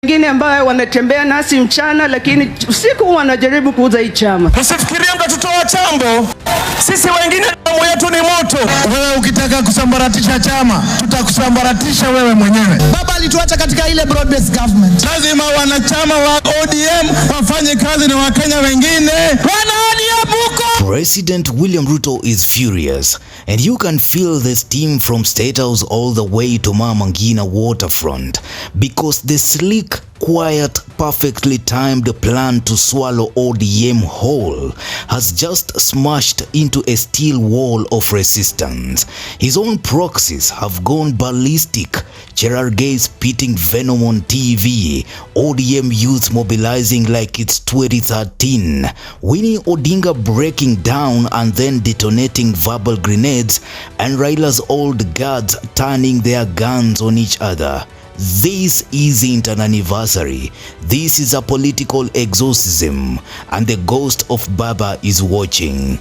Wengine ambao wanatembea nasi mchana lakini usiku wanajaribu kuuza hii chama. Usifikirie mtatutoa chambo. Sisi wengine damu yetu ni moto. Wewe ukitaka kusambaratisha chama, tutakusambaratisha wewe mwenyewe. Baba alituacha katika ile broad based government. Lazima wanachama wa ODM wafanye kazi na Wakenya wengine. Wana ODM huko. President William Ruto is furious, and you can feel the steam from State House all the way to Mama Ngina waterfront, because the sleek, quiet, perfectly timed plan to swallow ODM whole has just smashed into a steel wall of resistance. His own proxies have gone ballistic. Cherargei spitting venom on TV, ODM youths mobilizing like it's 2013, Winnie Odinga breaking down and then detonating verbal grenades, and Raila's old guards turning their guns on each other. This isn't an anniversary. This is a political exorcism, and the ghost of Baba is watching.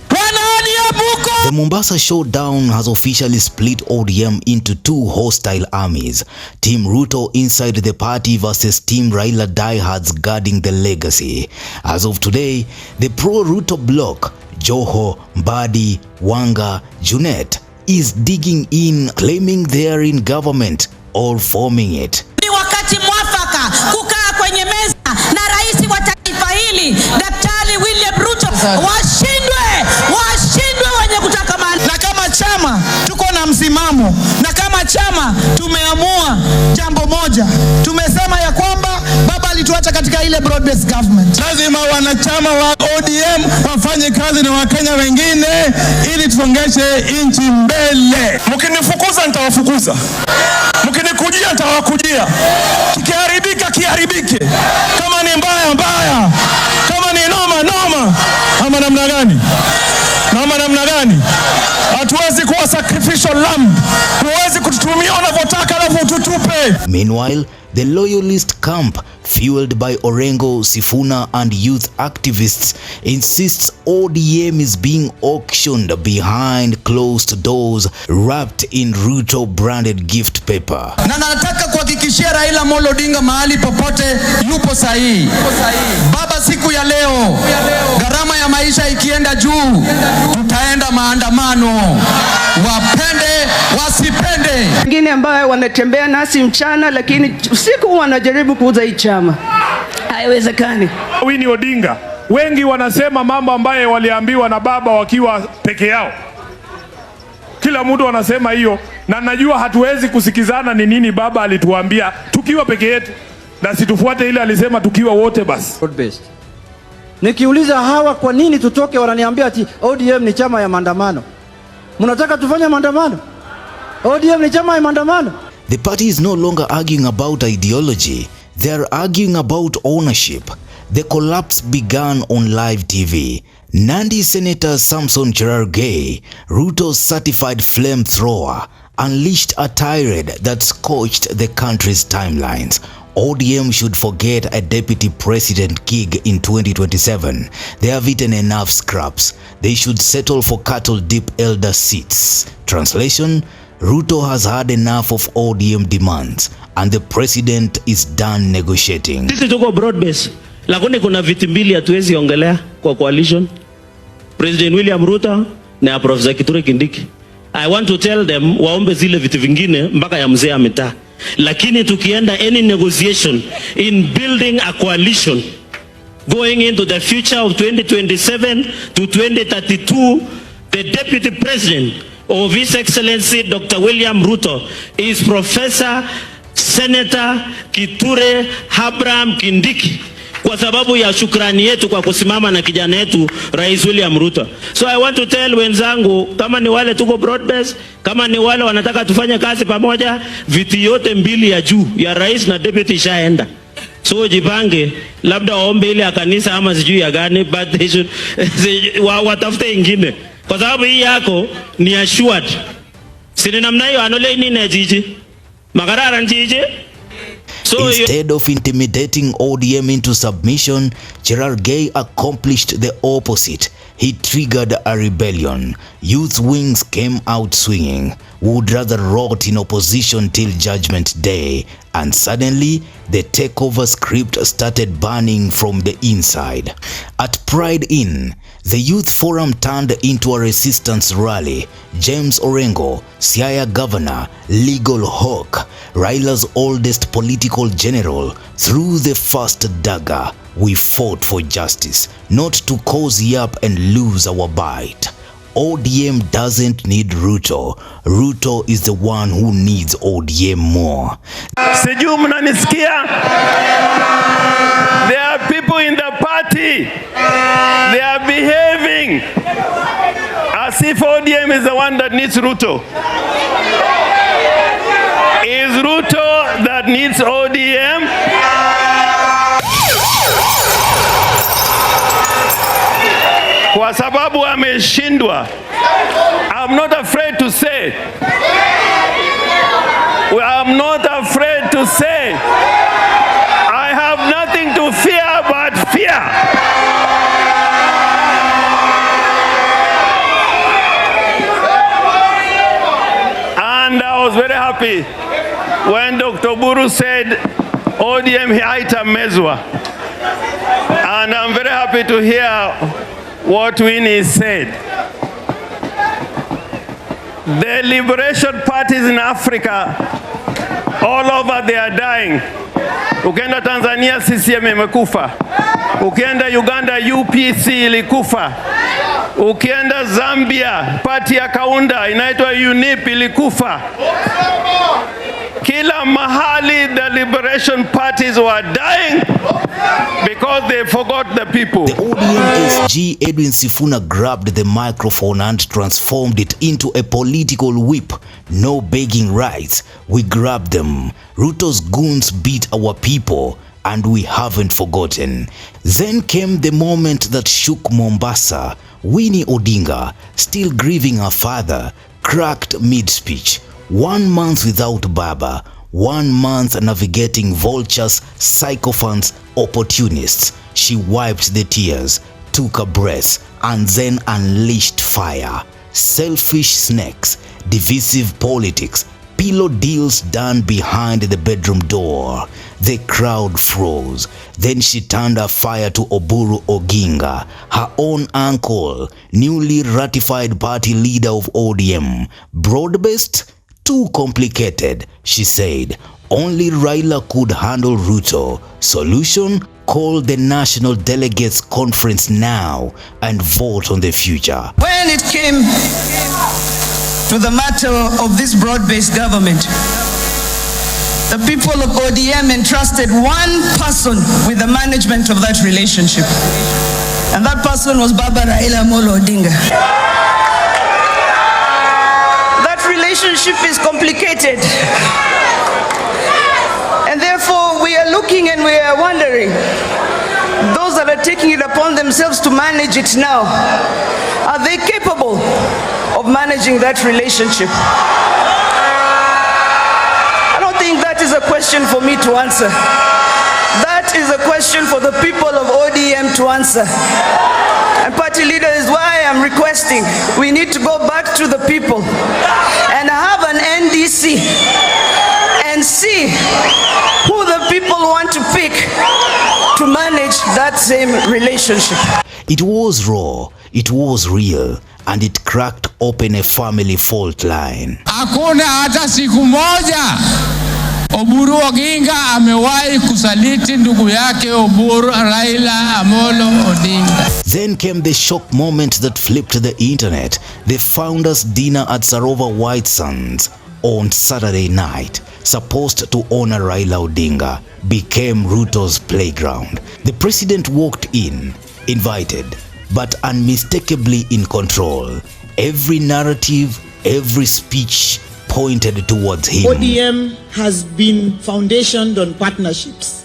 The Mombasa showdown has officially split ODM into two hostile armies. Team Ruto inside the party versus Team Raila diehards guarding the legacy. As of today, the pro-Ruto bloc, Joho, Mbadi, Wanga, Junet, is digging in, claiming they're in government or forming it. Ni wakati mwafaka kukaa kwenye meza na rais wa taifa hili Daktari William Ruto washindwe wenye kutaka mali. Na kama chama tuko na msimamo, na kama chama tumeamua jambo moja. Tumesema ya kwamba baba alituacha katika ile broad based government. Lazima wanachama wa ODM wafanye kazi na Wakenya wengine ili tusongeshe nchi mbele. Mkinifukuza nitawafukuza. Mkinikujia nitawakujia. Kikiharibika kiharibike. Kama ni mbaya mbaya. Kama ni noma noma. Ama namna gani? Namna gani? Hatuwezi kuwa sacrificial lamb. Huwezi kututumia unavyotaka alafu ututupe. Meanwhile, the loyalist camp, fueled by Orengo, Sifuna and youth activists, insists ODM is being auctioned behind closed doors, wrapped in Ruto branded gift paper. Na nataka kuhakikishia Raila Odinga mahali popote yupo sahihi. Baba, siku ya leo gharama ya maisha ikienda juu, tutaenda maandamano. Wapende wasipende. Wengine ambao wanatembea nasi mchana lakini usiku wanajaribu kuuza hii chama. Haiwezekani. Winnie Odinga, wengi wanasema mambo ambaye waliambiwa na baba wakiwa peke yao. Kila mtu anasema hiyo, na najua hatuwezi kusikizana ni nini baba alituambia tukiwa peke yetu, na situfuate ile alisema tukiwa wote basi. Nikiuliza hawa kwa nini tutoke, wananiambia ati ODM ni chama ya maandamano. Mnataka tufanye maandamano? ODM ni chama ya maandamano. The party is no longer arguing about ideology. They are arguing about ownership. The collapse began on live TV. Nandi Senator Samson Cherargei, Ruto's certified flamethrower, unleashed a tirade that scorched the country's timelines. ODM should forget a deputy president gig in 2027. They have eaten enough scraps. They should settle for cattle deep elder seats. Translation: Ruto has had enough of ODM demands and the president is done negotiating. Sisi tuko broad base, lakini kuna viti mbili hatuwezi ongelea kwa coalition. President William Ruto na Professor Kithure Kindiki. I want to tell them waombe zile viti vingine mpaka ya mzee ametaa. Lakini tukienda any negotiation in building a coalition going into the future of 2027 to 2032, the deputy president of His Excellency Dr. William Ruto is Professor Senator Kithure Abraham Kindiki, kwa sababu ya shukrani yetu kwa kusimama na kijana yetu Rais William Ruto. So I want to tell wenzangu, kama ni wale tuko broad base, kama ni wale wanataka tufanye kazi pamoja, viti yote mbili ya juu ya rais na deputy shaenda. So jipange, labda waombe ile ya kanisa ama sijui ya gani, but they should watafute ingine. Kwa sababu hii yako ni assured. Sini namna hiyo anole nini jiji? Magarara njiji? Instead of intimidating ODM into submission, Cherargei accomplished the opposite. He triggered a rebellion. Youth wings came out swinging. would rather rot in opposition till Judgment Day, and suddenly the takeover script started burning from the inside. At Pride Inn, the youth forum turned into a resistance rally. James Orengo, Siaya governor, legal hawk, Raila's oldest political general, threw the first dagger. We fought for justice, not to cozy up and lose our bite. ODM doesn't need Ruto. Ruto is the one who needs ODM more. Sijui mnanisikia? There are people in the party. They are behaving as if ODM is the one that needs Ruto. Is Ruto that needs ODM? Kwa sababu ameshindwa. I'm not afraid to say. I'm not afraid to say. I have nothing to fear but fear. And I was very happy when Dr. Oburu said ODM haitamezwa. And I'm very happy to hear what Winnie said. The liberation parties in Africa, all over, they are dying. Ukienda Tanzania, CCM imekufa. Ukienda Uganda, UPC ilikufa. Ukienda Zambia, party ya Kaunda inaitwa UNIP ilikufa. Kila mahali the liberation parties were dying because they forgot the people. The ODM SG Edwin Sifuna grabbed the microphone and transformed it into a political whip. No begging rights, we grabbed them. Ruto's goons beat our people, and we haven't forgotten. Then came the moment that shook Mombasa. Winnie Odinga, still grieving her father, cracked mid-speech. 1 month without Baba, 1 month navigating vultures, sycophants, opportunists. She wiped the tears, took a breath, and then unleashed fire. Selfish snakes, divisive politics, pillow deals done behind the bedroom door. The crowd froze. Then she turned her fire to Oburu Oginga, her own uncle, newly ratified party leader of ODM. Broad-based? Too complicated, she said. Only Raila could handle Ruto. Solution? Call the National Delegates Conference now and vote on the future. When it came to the matter of this broad-based government, the people of ODM entrusted one person with the management of that relationship. And that person was Baba Raila Odinga. That relationship is complicated. And therefore we are looking and we are wondering, those that are taking it upon themselves to manage it now, are they capable of managing that relationship? I don't think that is a question for me to answer. That is a question for the people of ODM to answer. And party leader is why I'm requesting we need to go back to the people and have an NDC and see who the people want to pick to manage that same relationship. It was raw, it was real, and it cracked open a family fault line. Hakuna hata siku moja Oburu Oginga amewahi kusaliti ndugu yake Oburu Raila Odinga. Then came the shock moment that flipped the internet. The founders' dinner at Sarova Whitesands on Saturday night, supposed to honor Raila Odinga, became Ruto's playground. The president walked in, invited, but unmistakably in control. Every narrative, every speech pointed towards him. ODM has been foundationed on partnerships.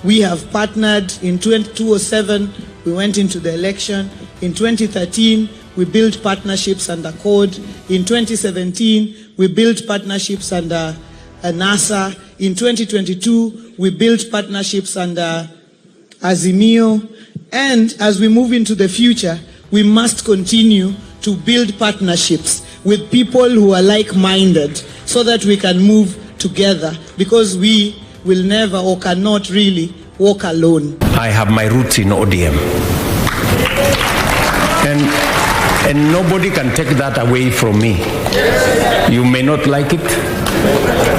We have partnered in 2007, we went into the election. In 2013, we built partnerships under CODE. In 2017, we built partnerships under NASA. In 2022, we built partnerships under Azimio. And as we move into the future, we must continue to build partnerships with people who are like-minded so that we can move together, because we will never or cannot really walk alone. I have my roots in ODM. And nobody can take that away from me. You may not like it,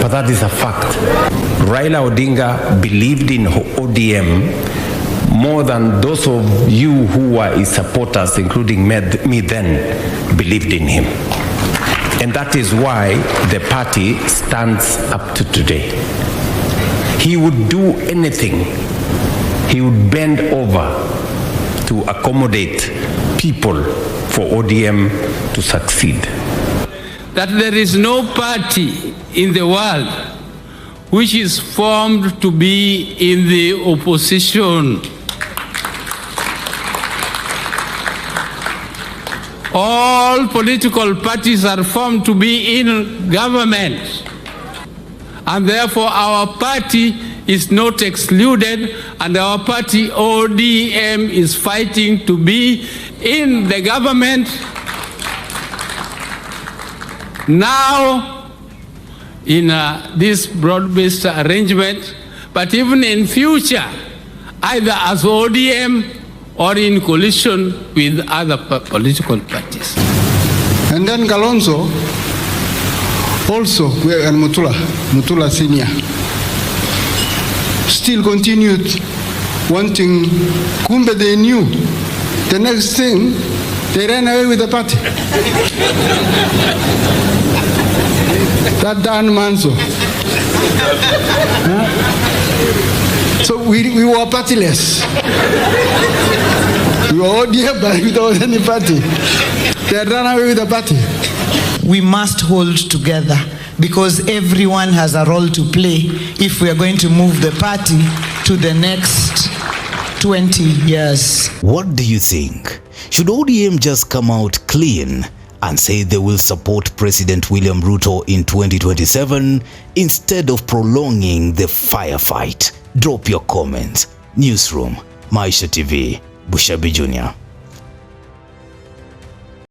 but that is a fact. Raila Odinga believed in ODM more than those of you who were his supporters, including me then, believed in him. And that is why the party stands up to today. He would do anything. He would bend over to accommodate people for ODM to succeed. That there is no party in the world which is formed to be in the opposition. All political parties are formed to be in government, and therefore our party is not excluded, and our party ODM is fighting to be in the government now in this broad-based arrangement, but even in future, either as ODM or in coalition with other political parties. And then Kalonzo also, and Mutula Senior, still continued wanting, kumbe they knew. The next thing, they ran away with the party. That Dan Manso. So we were partyless. We were all here, but without any party. They ran away with the party. We must hold together, because everyone has a role to play if we are going to move the party to the next 20 years. What do you think? Should ODM just come out clean and say they will support President William Ruto in 2027 instead of prolonging the firefight? Drop your comments. Newsroom, Maisha TV, Bushabi Jr.